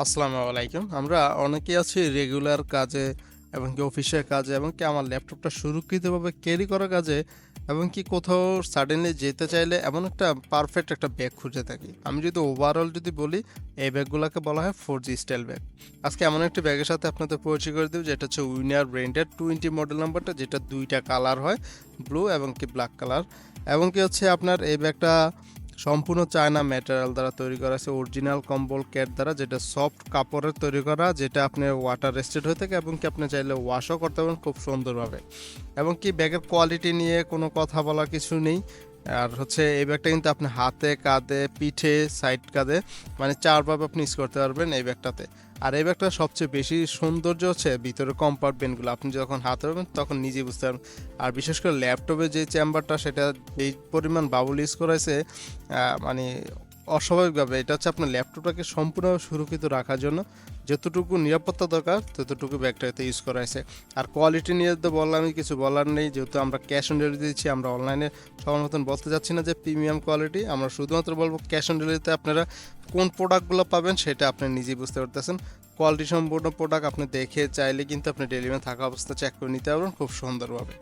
আসসালামু আলাইকুম। আমরা অনেকেই আছি রেগুলার কাজে এবং কি অফিসের কাজে এবং কি আমার ল্যাপটপটা সুরক্ষিতভাবে ক্যারি করার কাজে এবং কি কোথাও সাডেনলি যেতে চাইলে এমন একটা পারফেক্ট একটা ব্যাগ খুঁজে থাকি। আমি যদি ওভারঅল যদি বলি এই ব্যাগগুলোকে বলা হয় 4G স্টাইল ব্যাগ। আজকে এমন একটি ব্যাগের সাথে আপনাদের পরিচয় করে দেব যেটা হচ্ছে উইনার ব্র্যান্ডের 20 মডেল নাম্বারটা, যেটা দুইটা কালার হয়, ব্লু এবং কি ব্ল্যাক কালার। এবং কি হচ্ছে আপনার এই ব্যাগটা সম্পূর্ণ চায়না ম্যাটেরিয়াল দ্বারা তৈরি করা আছে, অরিজিনাল কম্বল ক্যাট দ্বারা, যেটা সফট কাপড়ের তৈরি করা, যেটা আপনার ওয়াটার রেস্টেড হয়ে থাকে এবং কি আপনি চাইলে ওয়াশও করতে পারেন খুব সুন্দরভাবে। এবং কি ব্যাগের কোয়ালিটি নিয়ে কোনো কথা বলার কিছু নেই। আর হচ্ছে এই ব্যাগটা কিন্তু আপনি হাতে, কাঁধে, পিঠে, সাইড কাঁধে মানে চারভাবে আপনি ইউজ করতে পারবেন এই ব্যাগটাতে। আর এই ব্যাগটা সবচেয়ে বেশি সৌন্দর্য হচ্ছে ভিতরে কম্পার্টমেন্টগুলো, আপনি যখন হাতে পারবেন তখন নিজে বুঝতে পারবেন। আর বিশেষ করে ল্যাপটপের যে চেম্বারটা, সেটা এই পরিমাণ বাবুল ইউজ করেছে মানে অস্বাভাবিকভাবে। এটা হচ্ছে আপনার ল্যাপটপটাকে সম্পূর্ণভাবে সুরক্ষিত রাখার জন্য যতটুকু নিরাপত্তা দরকার ততটুকু ব্যাগটাতে ইউজ করা হয়েছে। আর কোয়ালিটি নিয়ে তো বললামই, কিছু বলার নেই, যেহেতু আমরা ক্যাশ অন ডেলিভারি দিচ্ছি। আমরা অনলাইনে সবার মতন বলতে যাচ্ছি না যে প্রিমিয়াম কোয়ালিটি, আমরা শুধুমাত্র বলবো ক্যাশ অন ডেলিভারিতে আপনারা কোন প্রোডাক্টগুলো পাবেন সেটা আপনি নিজেই বুঝতে পারতেছেন। কোয়ালিটি সম্পূর্ণ প্রোডাক্ট আপনি দেখে চাইলে কিন্তু আপনি ডেলিভারি থাকা অবস্থা চেক করে নিতে পারবেন খুব সুন্দরভাবে।